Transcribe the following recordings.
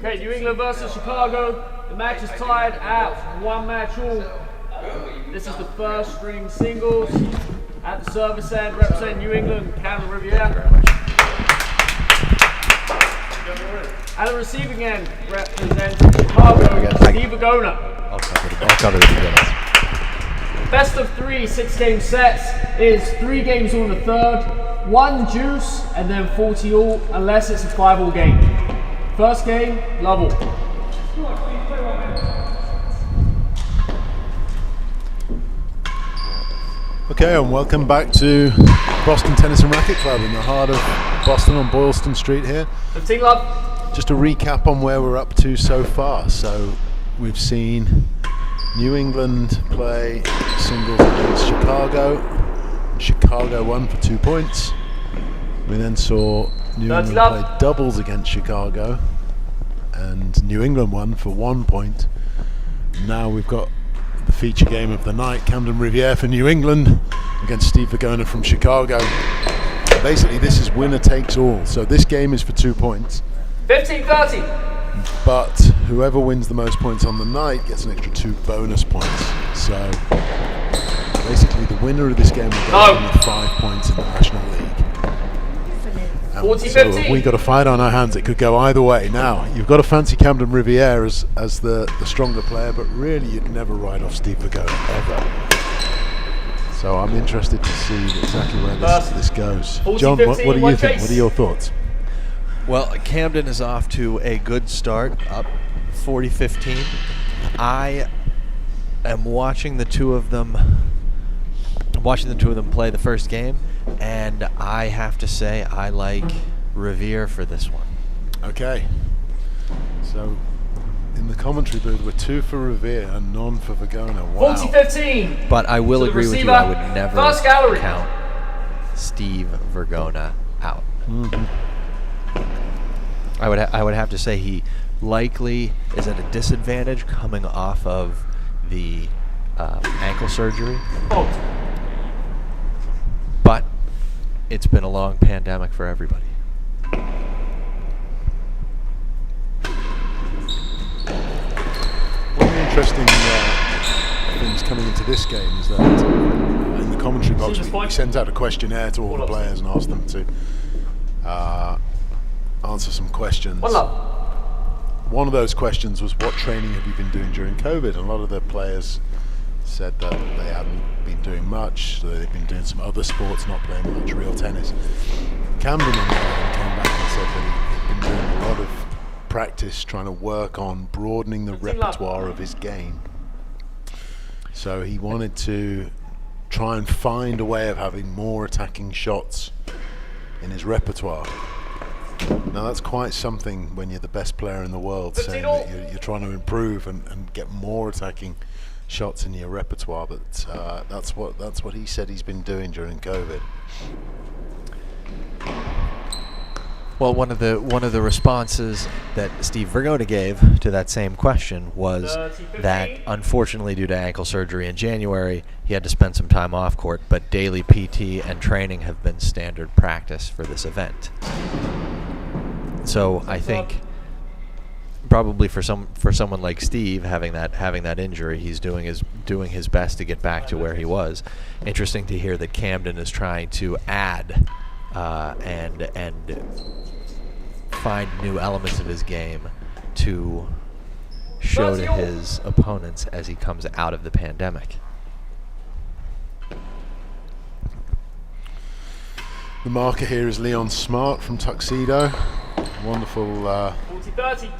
Okay, New England versus Chicago. The match is tied at 1 match all. This is the first string singles. At the service end, representing New England, Camden Riviere. At the receiving end, representing Chicago, Steve Virgona. I'll cover the beginnings. Best of 3 6-game sets is 3 games all in the third, 1 juice, and then 40 all, unless it's a 5-all game. First game, love all. Okay, and welcome back to Boston Tennis and Racket Club in the heart of Boston on Boylston Street here. 15 love. Just a recap on where we're up to so far. So we've seen New England play singles against Chicago. Chicago won for 2 points. We then saw New England play doubles against Chicago, and New England won for 1 point. Now we've got the feature game of the night, Camden Riviere for New England against Steve Virgona from Chicago. Basically, this is winner takes all. So this game is for 2 points. 15-30. But whoever wins the most points on the night gets an extra 2 bonus points. So basically, the winner of this game will go home with 5 points in the National League. 40-15. So if we got a fight on our hands, it could go either way. Now, you've got to fancy Camden Riviere as the stronger player, but really you'd never write off Steve Virgona, ever. So I'm interested to see exactly where this goes. John, what do you think? What are your thoughts? Well, Camden is off to a good start, up 40-15. I am watching the two of them play the first game, and I have to say I like Riviere for this one. Okay. So in the commentary booth, we're 2 for Riviere and none for Virgona. Wow. 40-15. But I will agree with you, I would never count Steve Virgona out. Mm-hmm. I would have to say he likely is at a disadvantage coming off of the ankle surgery. But it's been a long pandemic for everybody. One of the interesting things coming into this game is that in the commentary box we sent out a questionnaire to all the players and asked them to answer some questions. One of those questions was, what training have you been doing during COVID? And a lot of the players said that they hadn't been doing much, so they've been doing some other sports, not playing much real tennis. Camden on the other hand came back and said that he'd been doing a lot of practice trying to work on broadening the repertoire of his game. So he wanted to try and find a way of having more attacking shots in his repertoire. Now that's quite something when you're the best player in the world, saying that you're trying to improve and get more attacking shots in your repertoire, but that's what he said he's been doing during COVID. Well, one of the responses that Steve Virgona gave to that same question was that unfortunately, due to ankle surgery in January, he had to spend some time off court, but daily PT and training have been standard practice for this event. So I think probably for someone like Steve having that injury, he's doing his best to get back to where he was. Interesting to hear that Camden is trying to add and find new elements of his game to show to his opponents as he comes out of the pandemic. The marker here is Leon Smart from Tuxedo, wonderful 40-30.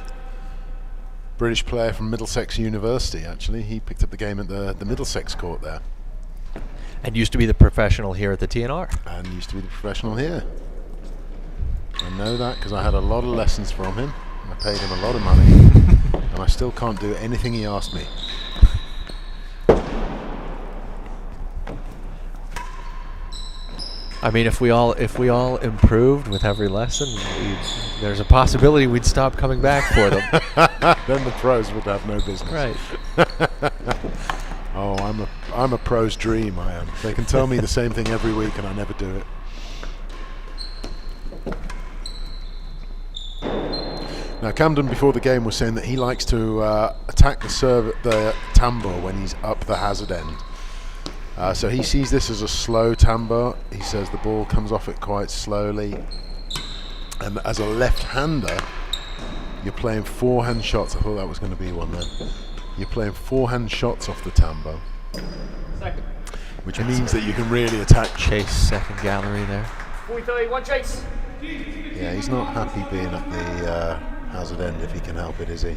British player from Middlesex University. Actually, he picked up the game at the Middlesex court there. And used to be the professional here at the TNR. And used to be the professional here. I know that because I had a lot of lessons from him. I paid him a lot of money, and I still can't do anything he asked me. I mean, if we all improved with every lesson, there's a possibility we'd stop coming back for them. Then the pros would have no business. Right. Oh, I'm a pro's dream. I am. They can tell me the same thing every week, and I never do it. Now, Camden before the game was saying that he likes to attack the serve at the tambour when he's up the hazard end. So he sees this as a slow tambour. He says the ball comes off it quite slowly. And as a left-hander, you're playing forehand shots. I thought that was going to be one then. You're playing forehand shots off the tambour, which means that you can really attack. Chase second gallery there. 40-31 chase. Yeah, he's not happy being at the hazard end if he can help it, is he?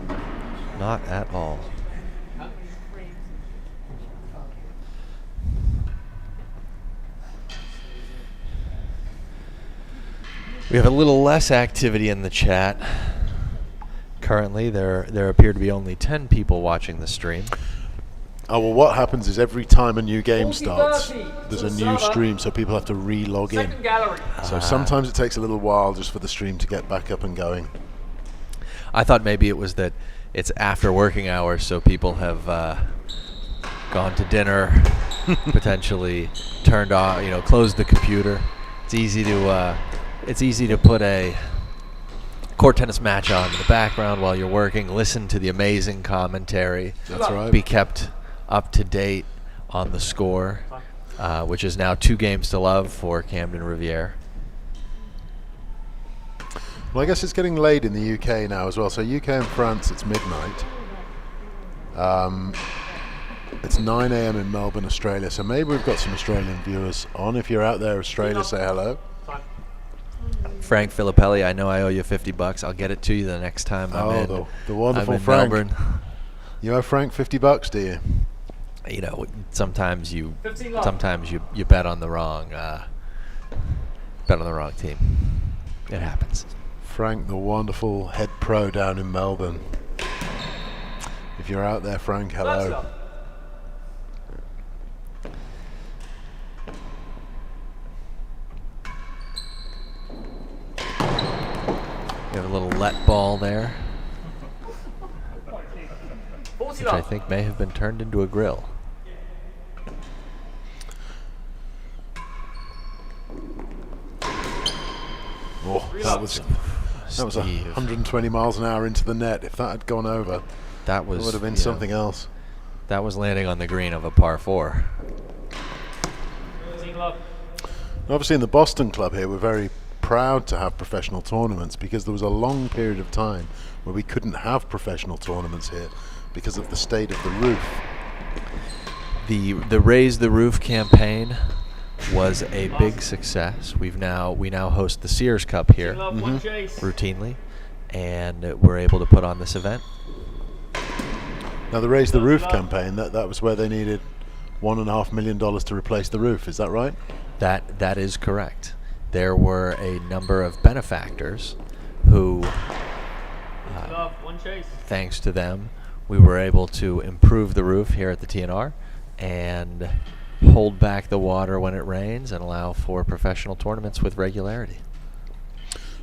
Not at all. We have a little less activity in the chat. Currently, there appear to be only 10 people watching the stream. Oh, well, what happens is every time a new game 40-30 starts, there's to a the new server. stream, so people have to re-log in. Second gallery. So sometimes it takes a little while just for the stream to get back up and going. I thought maybe it was that it's after working hours, so people have gone to dinner, potentially turned off, closed the computer. It's easy to put a court tennis match on in the background while you're working, listen to the amazing commentary. That's right. Be kept up to date on the score, which is now 2 games to love for Camden Riviere. Well, I guess it's getting late in the UK now as well. So UK and France, it's midnight. It's 9 a.m. in Melbourne, Australia. So maybe we've got some Australian viewers on. If you're out there, Australia, say hello. Frank Filippelli, I know I owe you $50. I'll get it to you the next time The I'm wonderful in Frank. Melbourne. You owe Frank $50, do you? Sometimes you 15 love. you bet on the wrong team. It happens. Frank, the wonderful head pro down in Melbourne. If you're out there, Frank, hello. You have a little let ball there, 40 which I love. think may have been turned into a grill. Oh, that was Steve. 120 miles an hour into the net. If that had gone over, That it was would have been something else. That was landing on the green of a par 4. 15 love. Obviously, in the Boston club here, we're very proud to have professional tournaments because there was a long period of time where we couldn't have professional tournaments here because of the state of the roof. The Raise the Roof campaign was a big success. We now host the Sears Cup here Love, one chase. routinely, and we're able to put on this event. Now, the Raise the Roof campaign, that was where they needed $1.5 million to replace the roof. Is that right? That is correct. There were a number of benefactors who, Love, one chase. thanks to them, we were able to improve the roof here at the TNR and hold back the water when it rains and allow for professional tournaments with regularity.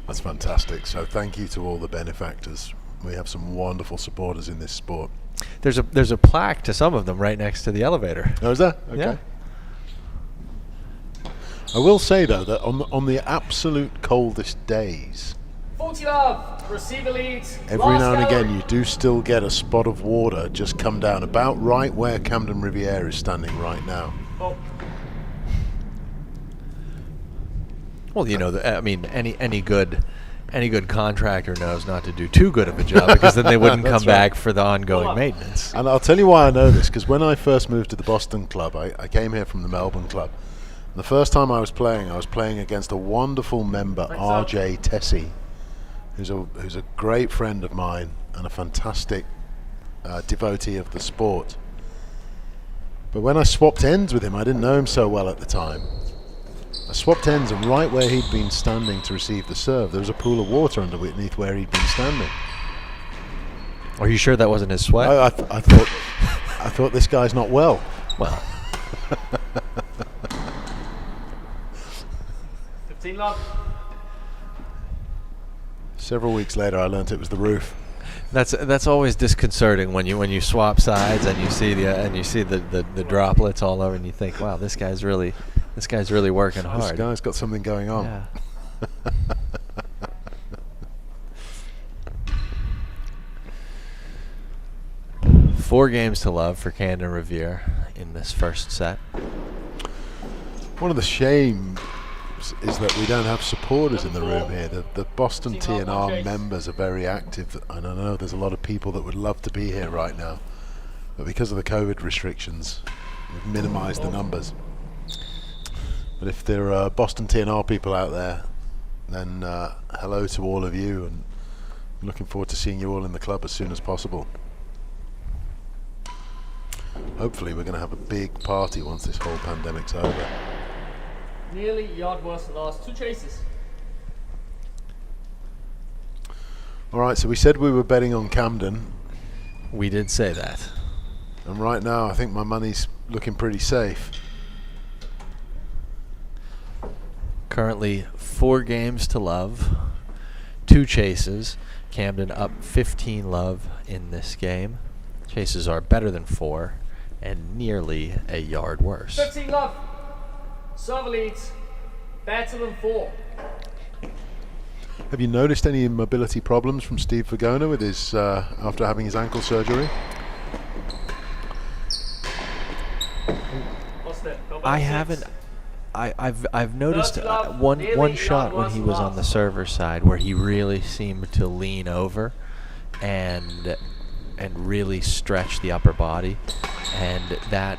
That's fantastic. So thank you to all the benefactors. We have some wonderful supporters in this sport. There's a plaque to some of them right next to the elevator. Oh, is there? Okay. Yeah. I will say, though, that on the absolute coldest days, 40 love. Receiver leads. every Last now and gallery. again you do still get a spot of water just come down about right where Camden Riviere is standing right now. Oh, Well, any good contractor knows not to do too good of a job because then they wouldn't That's come back for the ongoing Hold on. maintenance. And I'll tell you why I know this, because when I first moved to the Boston club, I came here from the Melbourne club. The first time I was playing against a wonderful member, Thanks, Al. RJ Tessie, who's a great friend of mine and a fantastic devotee of the sport. But when I swapped ends with him, I didn't know him so well at the time. I swapped ends, and right where he'd been standing to receive the serve, there was a pool of water underneath where he'd been standing. Are you sure that wasn't his sweat? I thought this guy's not well. Well, 15 love. Several weeks later, I learnt it was the roof. that's always disconcerting when you swap sides and you see the droplets all over and you think, wow, this guy's really working This hard. guy's got something going on. Yeah. 4 games to love for Camden Riviere in this first set. One of the shames is that we don't have supporters in the room here. The Boston TNR members are very active, and I know there's a lot of people that would love to be here right now, but because of the COVID restrictions, we've minimised the numbers. But if there are Boston TNR people out there, then hello to all of you, and I'm looking forward to seeing you all in the club as soon as possible. Hopefully we're going to have a big party once this whole pandemic's over. Nearly yard worse than last 2 chases. Alright, so we said we were betting on Camden. We did say that. And right now I think my money's looking pretty safe. Currently 4 games to love, 2 chases. Camden up 15 love in this game. Chases are better than 4 and nearly a yard worse. 15 love. Server leads better than 4. Have you noticed any mobility problems from Steve Virgona with his after having his ankle surgery? I haven't. I've noticed one shot when he was on the server side where he really seemed to lean over and really stretch the upper body, and that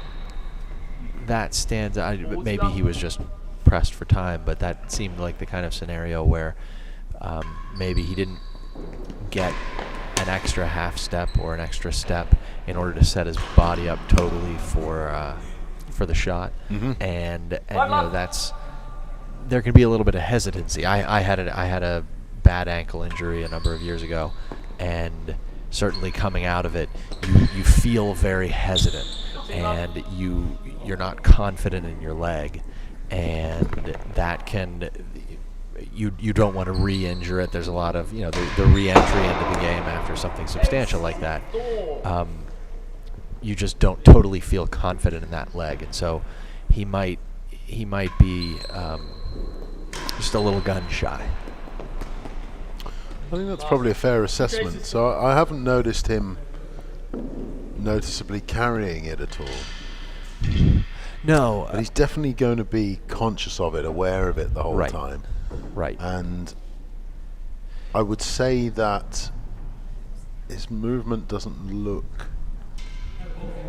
stands out. Maybe he was just pressed for time, but that seemed like the kind of scenario where maybe he didn't get an extra half step or an extra step in order to set his body up totally for the shot. And you know, there can be a little bit of hesitancy. I had a bad ankle injury a number of years ago, and certainly coming out of it, you feel very hesitant, and you're not confident in your leg, and that can, you don't want to re-injure it. There's a lot of, you know, the re-entry into the game after something substantial like that. You just don't totally feel confident in that leg, and so he might be just a little gun shy. I think that's probably a fair assessment. So I haven't noticed him noticeably carrying it at all. No, but he's definitely going to be conscious of it, aware of it the whole time. Right. And I would say that his movement doesn't look,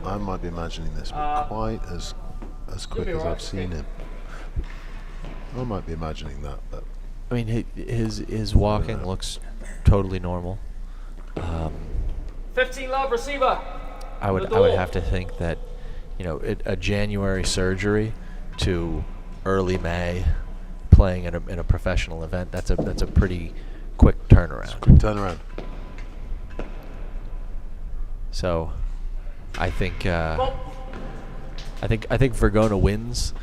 I might be imagining this, but quite as quick as I've seen him. I might be imagining that, but I mean, his walking looks totally normal. 15 love receiver. I would have to think that, you know, a January surgery to early May playing in a professional event, that's a pretty quick turnaround. So I think Virgona wins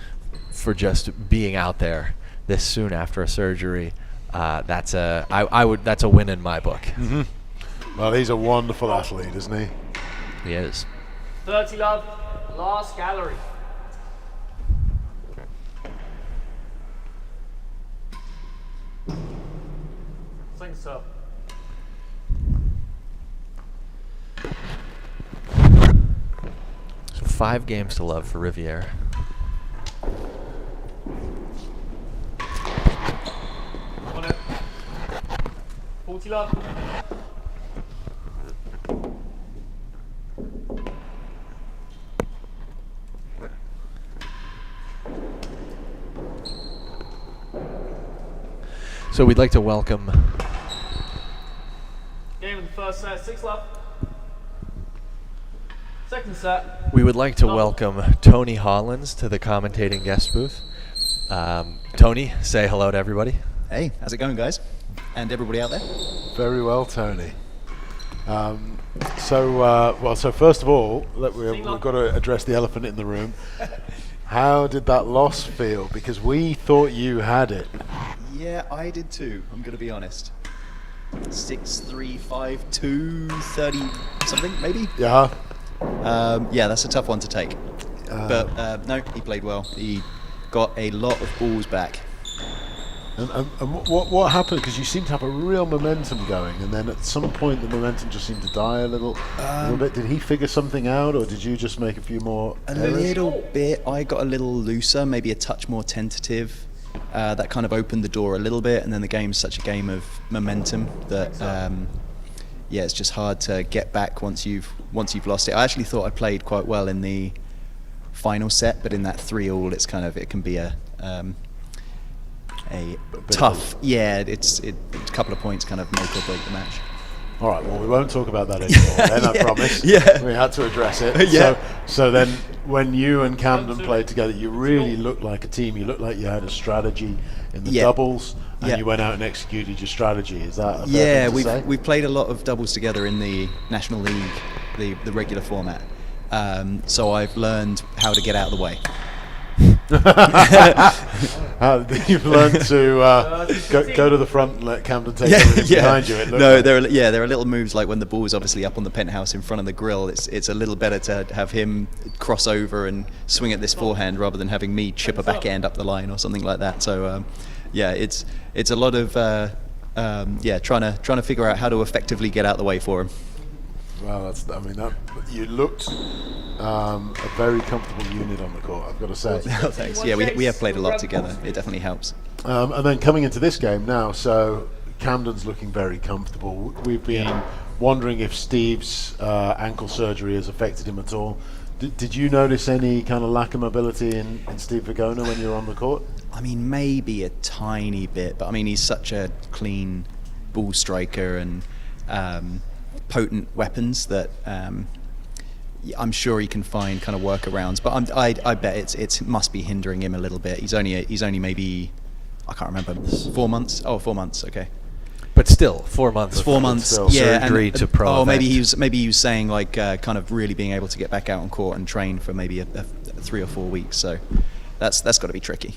for just being out there this soon after a surgery. That's a win in my book. Well, he's a wonderful athlete, isn't he? He is. 30 love, last gallery. Think so. So 5 games to love for Riviere. On it. 40 love. So we'd like to welcome. Game of the first set, 6 love. Second set. We would like to welcome Tony Hollins to the commentating guest booth. Tony, say hello to everybody. Hey, how's it going, guys? And everybody out there? Very well, Tony. So first of all, we've got to address the elephant in the room. How did that loss feel? Because we thought you had it. Yeah, I did too, I'm going to be honest. 6-3, 5-2, 30 something, maybe? Yeah. Yeah, that's a tough one to take. But no, he played well. He got a lot of balls back. And what happened? Because you seem to have a real momentum going, and then at some point the momentum just seemed to die a little bit. Did he figure something out, or did you just make a few more A errors? little bit. I got a little looser, maybe a touch more tentative. That kind of opened the door a little bit, and then the game's such a game of momentum that it's just hard to get back once you've lost it. I actually thought I played quite well in the final set, but in that 3-all, it can be a tough. It's a couple of points kind of make or break the match. All right, well, we won't talk about that anymore then, I promise. Yeah. We had to address it. So then when you and Camden played together, you really looked like a team. You looked like you had a strategy in the doubles, and you went out and executed your strategy. Is that a fair thing to say? We've played a lot of doubles together in the National League, the regular format. So I've learned how to get out of the way. You've learned to go to the front and let Camden take everything behind you. There are little moves like when the ball is obviously up on the penthouse in front of the grill. It's a little better to have him cross over and swing at this forehand rather than having me chip a backhand up the line or something like that. So it's a lot of trying to figure out how to effectively get out the way for him. Well, you looked a very comfortable unit on the court, I've got to say. Oh, thanks. Yeah, we have played a lot together. It definitely helps. And then coming into this game now, so Camden's looking very comfortable. We've been wondering if Steve's ankle surgery has affected him at all. Did you notice any kind of lack of mobility in Steve Virgona when you were on the court? I mean, maybe a tiny bit, but I mean, he's such a clean ball striker and potent weapons that I'm sure he can find kind of workarounds. But I bet it must be hindering him a little bit. He's only maybe, I can't remember, 4 months. Oh, 4 months. Okay. But still, 4 months. 4 months. Surgery to pro. Oh, maybe he was saying like kind of really being able to get back out on court and train for maybe a 3 or 4 weeks. So that's got to be tricky.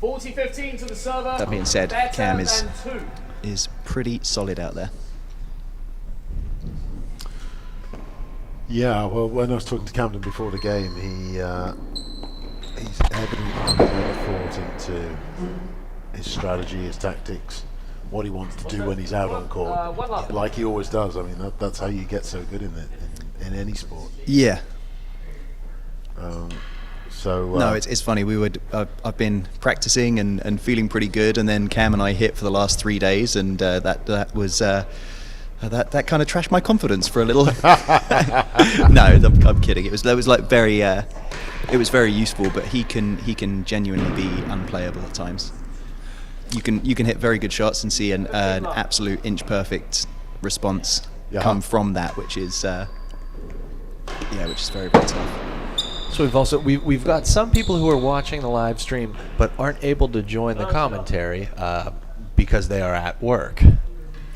40-15 to the server. That being said, Cam is pretty solid out there. Yeah, well, when I was talking to Camden before the game, he's evidently put a lot of thought into his strategy, his tactics, what he wants to do when he's out on court, like he always does. I mean, that's how you get so good in in any sport. Yeah. No, it's funny. I've been practicing and feeling pretty good, and then Cam and I hit for the last 3 days, and that was. That kind of trashed my confidence for a little. No, I'm kidding. It was very useful, but he can genuinely be unplayable at times. You can hit very good shots and see an absolute inch perfect response come from that, which is very, very tough. So we've got some people who are watching the live stream but aren't able to join the commentary because they are at work.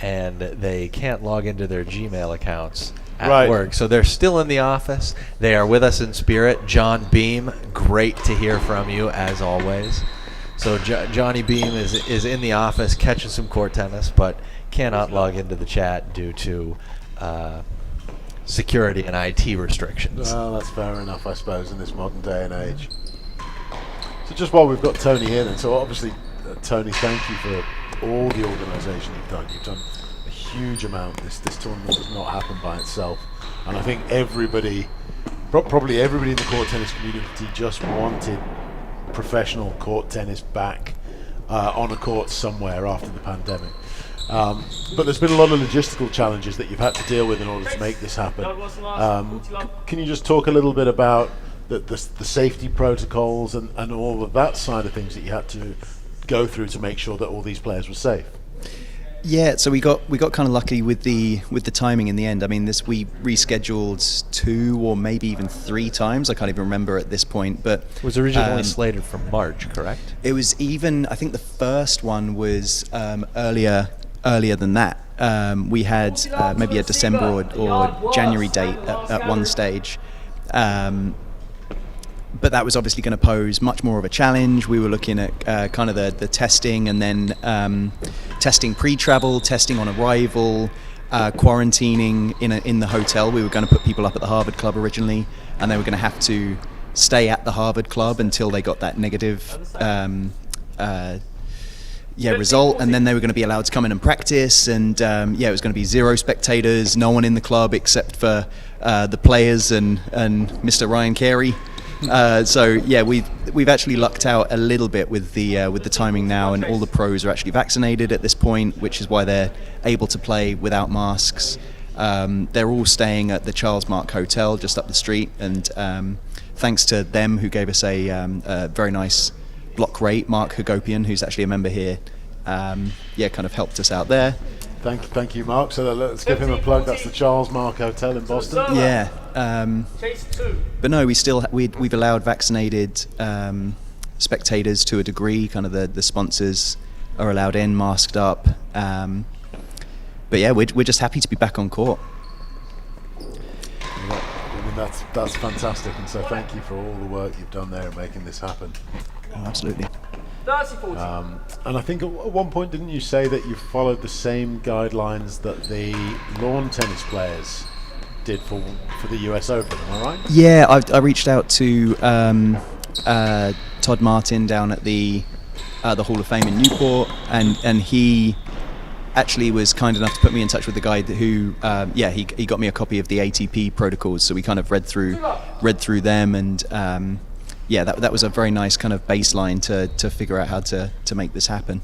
And they can't log into their Gmail accounts at work. So they're still in the office. They are with us in spirit. John Beam, great to hear from you, as always. So Johnny Beam is in the office catching some court tennis, but cannot log into the chat due to security and IT restrictions. Well, that's fair enough, I suppose, in this modern day and age. So just while we've got Tony here then, so obviously, Tony, thank you for all the organisation you've done. You've done a huge amount. This tournament does not happen by itself, and I think probably everybody in the court tennis community just wanted professional court tennis back on a court somewhere after the pandemic. But there's been a lot of logistical challenges that you've had to deal with in order to make this happen. Can you just talk a little bit about the safety protocols and all of that side of things that you had to go through to make sure that all these players were safe? Yeah, so we got kind of lucky with the timing in the end. I mean, we rescheduled 2 or maybe even 3 times. I can't even remember at this point, but it was originally slated for March, correct? It was even. I think the first one was earlier than that. We had maybe a December or January date at one stage. But that was obviously going to pose much more of a challenge. We were looking at kind of the testing, and then testing pre-travel, testing on arrival, quarantining in the hotel. We were going to put people up at the Harvard Club originally, and they were going to have to stay at the Harvard Club until they got that negative result, and then they were going to be allowed to come in and practice, and it was going to be 0 spectators, no one in the club except for the players and Mr. Ryan Carey. We've actually lucked out a little bit with the timing now, and all the pros are actually vaccinated at this point, which is why they're able to play without masks. They're all staying at the Charles Mark Hotel just up the street, and thanks to them who gave us a very nice block rate, Mark Hagopian, who's actually a member here, kind of helped us out there. Thank you, Mark. So let's give him a plug. That's the Charles Mark Hotel in Boston. Yeah. But no, we've allowed vaccinated spectators to a degree. Kind of the sponsors are allowed in, masked up. But yeah, we're just happy to be back on court. That's fantastic, and so thank you for all the work you've done there in making this happen. Oh, absolutely. And I think at one point, didn't you say that you followed the same guidelines that the lawn tennis players did for the US Open? Am I right? Yeah, I reached out to Todd Martin down at the Hall of Fame in Newport, and he actually was kind enough to put me in touch with the guy who he got me a copy of the ATP protocols, so we kind of read through them, and that was a very nice kind of baseline to figure out how to make this happen.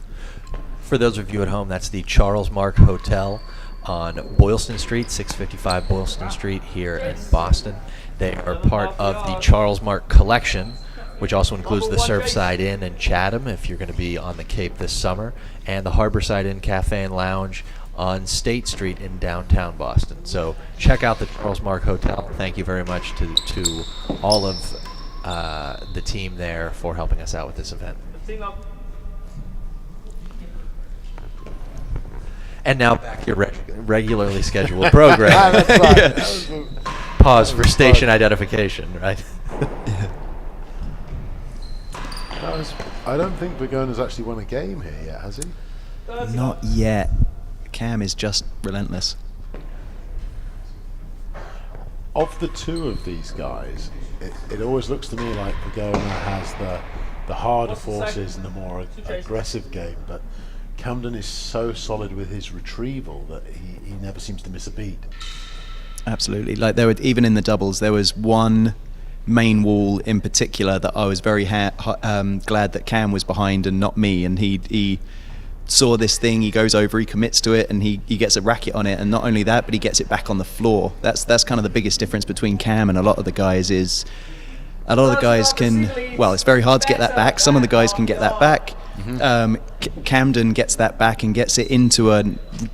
For those of you at home, that's the Charles Mark Hotel on Boylston Street, 655 Boylston Street here in Boston. They are part of the Charles Mark Collection, which also includes the Surfside Inn in Chatham if you're going to be on the Cape this summer, and the Harborside Inn Cafe and Lounge on State Street in downtown Boston. So check out the Charles Mark Hotel. Thank you very much to all of the team there for helping us out with this event. And now back to your regularly scheduled program. That's right. Pause for station identification, right? I don't think Virgona's actually won a game here yet, has he? Not yet. Cam is just relentless. Of the two of these guys, it always looks to me like Virgona has the harder forces and the more aggressive game, but Camden is so solid with his retrieval that he never seems to miss a beat. Absolutely. Like even in the doubles, there was one main wall in particular that I was very glad that Cam was behind and not me, and he saw this thing, he goes over, he commits to it, and he gets a racket on it, and not only that, but he gets it back on the floor. That's kind of the biggest difference between Cam and a lot of the guys is a lot of the guys it's very hard to get that back. Some of the guys can get that back. Camden gets that back and gets it into a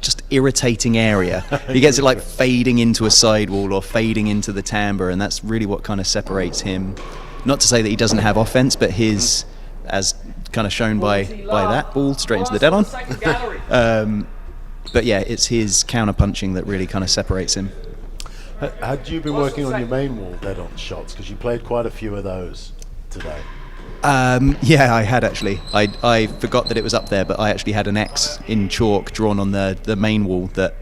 just irritating area. He gets it like fading into a sidewall or fading into the timbre, and that's really what kind of separates him. Not to say that he doesn't have offense, but his, as kind of shown by that ball straight into the dead on. But yeah, it's his counter punching that really kind of separates him. Had you been working on your main wall dead on shots? Because you played quite a few of those today. Yeah, I had actually. I forgot that it was up there, but I actually had an X in chalk drawn on the main wall that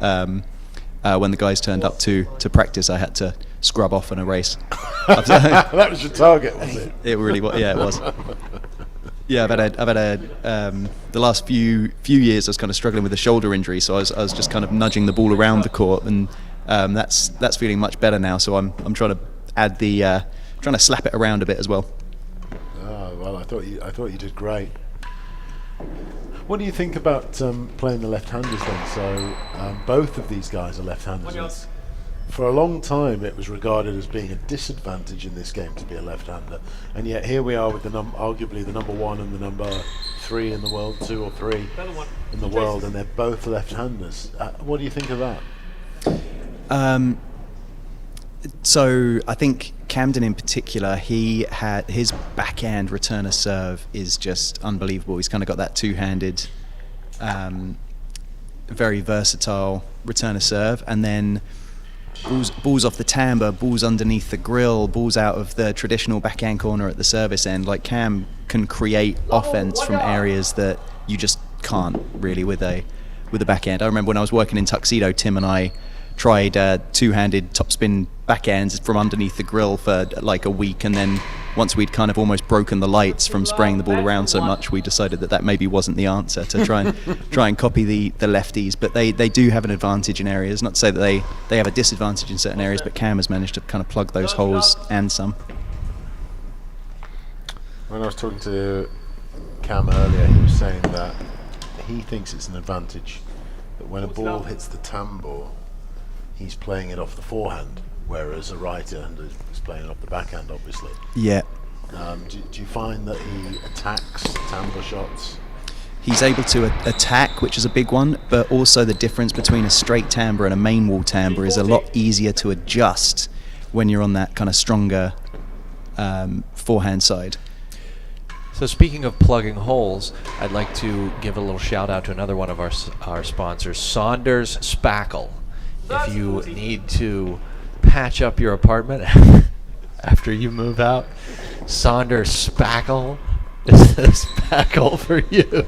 when the guys turned up to practice, I had to scrub off and erase. That was your target, was it? It really was. Yeah, it was. Yeah, I've had the last few years I was kind of struggling with a shoulder injury, so I was just kind of nudging the ball around the court, and that's feeling much better now. So I'm trying to add trying to slap it around a bit as well. Oh well, I thought you did great. What do you think about playing the left-handers then? So both of these guys are left-handers. For a long time, it was regarded as being a disadvantage in this game to be a left-hander, and yet here we are with arguably the number 1 and the number 3 in the world, 2 or 3 in the world, and they're both left-handers. What do you think of that? So I think Camden in particular, he had his backhand returner serve is just unbelievable. He's kind of got that two-handed, very versatile returner serve, and then balls off the timbre, balls underneath the grill, balls out of the traditional backhand corner at the service end. Like Cam can create offense from areas that you just can't really with a backhand. I remember when I was working in Tuxedo, Tim and I tried two-handed topspin backhands from underneath the grill for like a week, and then once we'd kind of almost broken the lights from spraying the ball around so much, we decided that maybe wasn't the answer to try and copy the lefties. But they do have an advantage in areas. Not to say that they have a disadvantage in certain areas, but Cam has managed to kind of plug those holes and some. When I was talking to Cam earlier, he was saying that he thinks it's an advantage that when a ball hits the tambour, he's playing it off the forehand, whereas a right-hand is playing it off the backhand, obviously. Yeah. Do you find that he attacks tambour shots? He's able to attack, which is a big one, but also the difference between a straight timbre and a main wall timbre is a lot easier to adjust when you're on that kind of stronger forehand side. So speaking of plugging holes, I'd like to give a little shout out to another one of our sponsors, Saunders Spackle. If you need to patch up your apartment after you move out, Saunders Spackle is the spackle for you.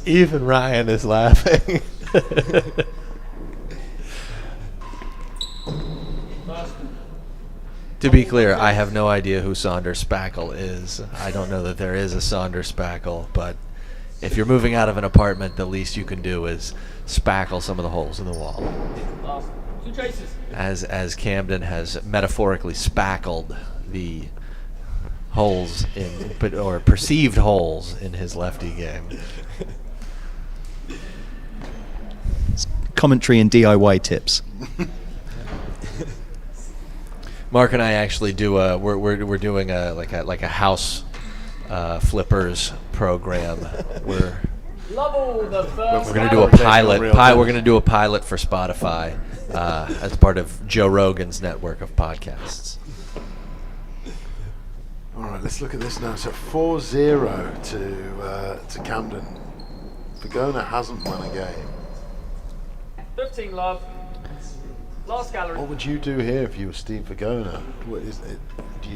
Even Ryan is laughing. To be clear, I have no idea who Saunders Spackle is. I don't know that there is a Saunders Spackle, but if you're moving out of an apartment, the least you can do is spackle some of the holes in the wall. Two chases. As Camden has metaphorically spackled the holes or perceived holes in his lefty game. Commentary and DIY tips. Mark and I actually do we're doing a house flippers program. We're going to do a pilot. We're going to do a pilot for Spotify as part of Joe Rogan's network of podcasts. All right, let's look at this now. So 4-0 to Camden. Virgona hasn't won a game. 15 love. Last gallery. What would you do here if you were Steve Virgona? What is it? Do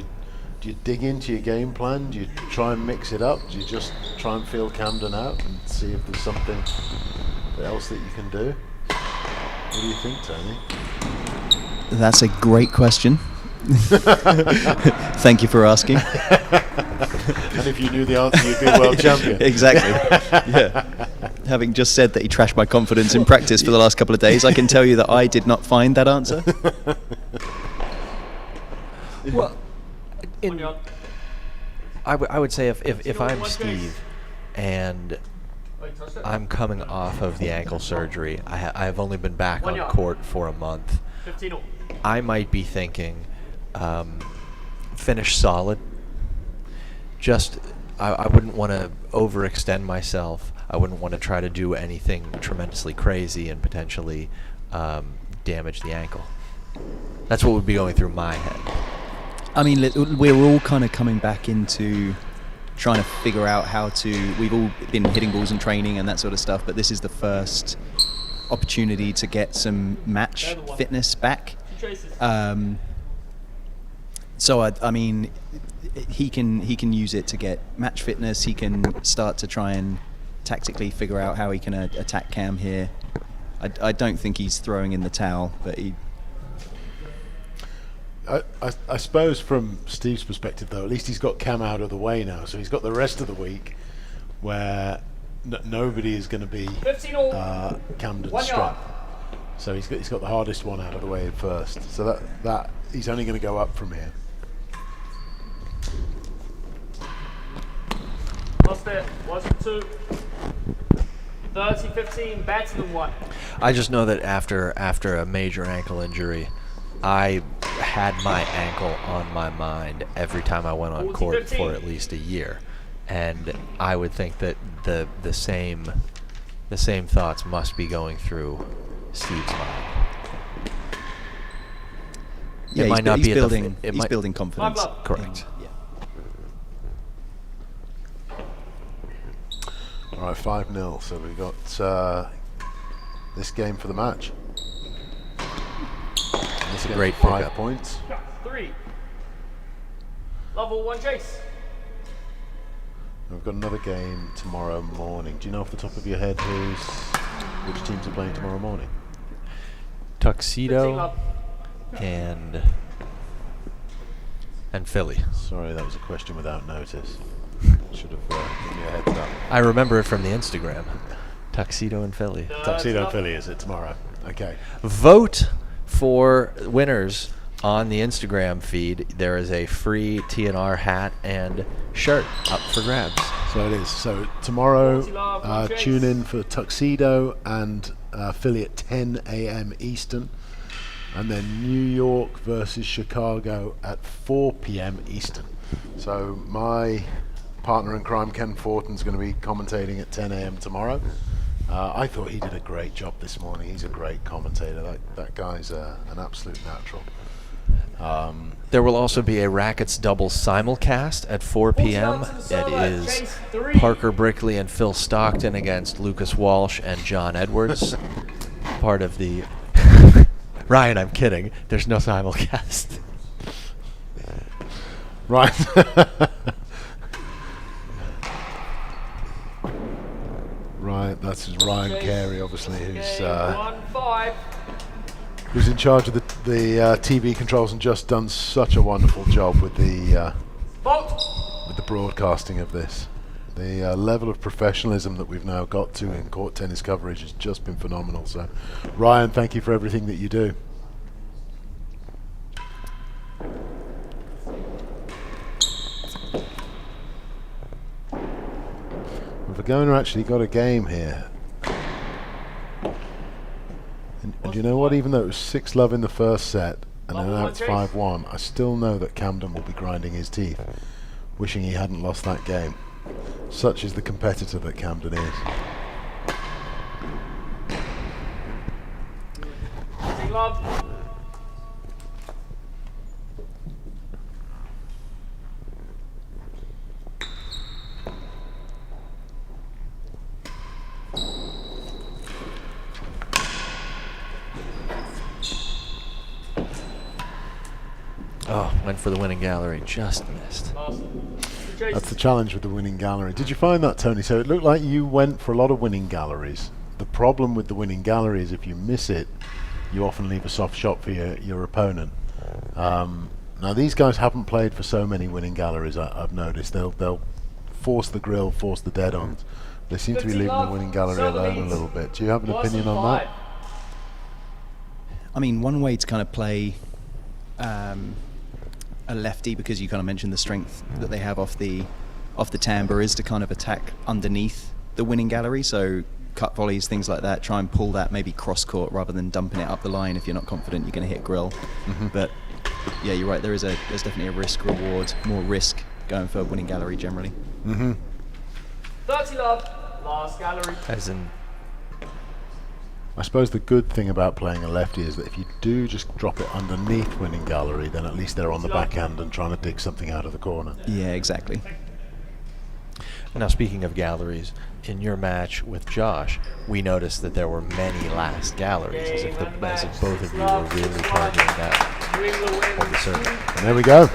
you dig into your game plan? Do you try and mix it up? Do you just try and feel Camden out and see if there's something else that you can do? What do you think, Tony? That's a great question. Thank you for asking. And if you knew the answer, you'd be a world champion. Exactly. Yeah. Having just said that he trashed my confidence in practice for the last couple of days, I can tell you that I did not find that answer. Well, I would say if I'm Steve and I'm coming off of the ankle surgery, I've only been back on court for a month, I might be thinking finish solid. Just I wouldn't want to overextend myself. I wouldn't want to try to do anything tremendously crazy and potentially damage the ankle. That's what would be going through my head. I mean, we're all kind of coming back into trying to figure out how to... We've all been hitting balls and training and that sort of stuff, but this is the first opportunity to get some match fitness back. So, I mean, he can use it to get match fitness. He can start to try and tactically figure out how he can attack Cam here. I don't think he's throwing in the towel, but he... I suppose from Steve's perspective, though, at least he's got Cam out of the way now, so he's got the rest of the week where nobody is going to be Camden's strength. So he's got the hardest one out of the way first. So that he's only going to go up from here. Lost it. 1-2. 30-15. Better than 1. I just know that after a major ankle injury, I had my ankle on my mind every time I went on court for at least a year, and I would think that the same thoughts must be going through Steve's mind. Yeah, it might not be building. He's building confidence. Correct. Yeah. All right, 5-0. So we've got this game for the match. It's a great 5 pickup. points. 3. Level 1 chase. We've got another game tomorrow morning. Do you know off the top of your head which teams are playing tomorrow morning? Tuxedo and Philly. Sorry, that was a question without notice. Should have given you a heads up. I remember it from the Instagram. Tuxedo and Philly. Tuxedo and Philly, is it tomorrow? Okay. Vote for winners on the Instagram feed. There is a free TNR hat and shirt up for grabs. So it is. So tomorrow, tune in for Tuxedo and Philly at 10 a.m. Eastern. And then New York versus Chicago at 4 p.m. Eastern. So my partner in crime, Ken Fortin's going to be commentating at 10 a.m. tomorrow. I thought he did a great job this morning. He's a great commentator. That guy's an absolute natural. There will also be a Rackets double simulcast at 4 p.m. It is Parker Brickley and Phil Stockton against Lucas Walsh and John Edwards. Part of the... Ryan, I'm kidding. There's no simulcast. Right. Right, that's Ryan Carey, obviously, who's in charge of the TV controls and just done such a wonderful job with the broadcasting of this. The level of professionalism that we've now got to in court tennis coverage has just been phenomenal. So, Ryan, thank you for everything that you do. Virgona actually got a game here. And you know what? Even though it was 6-love in the first set, and then now it's 5-1, I still know that Camden will be grinding his teeth, wishing he hadn't lost that game. Such is the competitor that Camden is. Oh, went for the winning gallery, just missed. That's the challenge with the winning gallery. Did you find that, Tony? So it looked like you went for a lot of winning galleries. The problem with the winning gallery is if you miss it, you often leave a soft shot for your opponent. Now these guys haven't played for so many winning galleries. I've noticed they'll force the grill, force the dead-ons. They seem to be leaving the winning gallery alone a little bit. Do you have an opinion on that? I mean, one way to kind of play a lefty, because you kind of mentioned the strength that they have off the timbre, is to kind of attack underneath the winning gallery. So cut volleys, things like that. Try and pull that maybe cross court rather than dumping it up the line if you're not confident you're going to hit grill. But yeah, you're right. There's definitely a risk reward, more risk going for winning gallery generally. 30-love, last gallery. As in, I suppose the good thing about playing a lefty is that if you do just drop it underneath winning gallery, then at least they're on the backhand and trying to dig something out of the corner. Yeah, exactly. now speaking of galleries, in your match with Josh, we noticed that there were many last galleries, as if both of you were really targeting that on the serve. And there we go.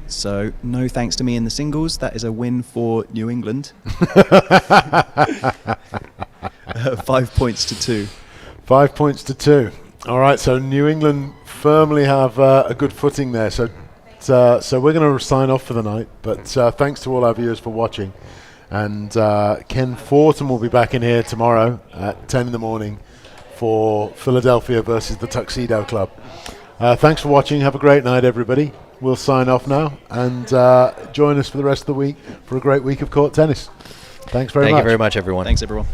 So, no thanks to me in the singles. That is a win for New England. 5 points to 2. 5 points to 2. All right, so New England firmly have a good footing there. So we're going to sign off for the night. But thanks to all our viewers for watching. And Ken Fortin will be back in here tomorrow at 10 in the morning for Philadelphia versus the Tuxedo Club. Thanks for watching. Have a great night, everybody. We'll sign off now and join us for the rest of the week for a great week of court tennis. Thanks very much. Thank you very much, everyone. Thanks, everyone.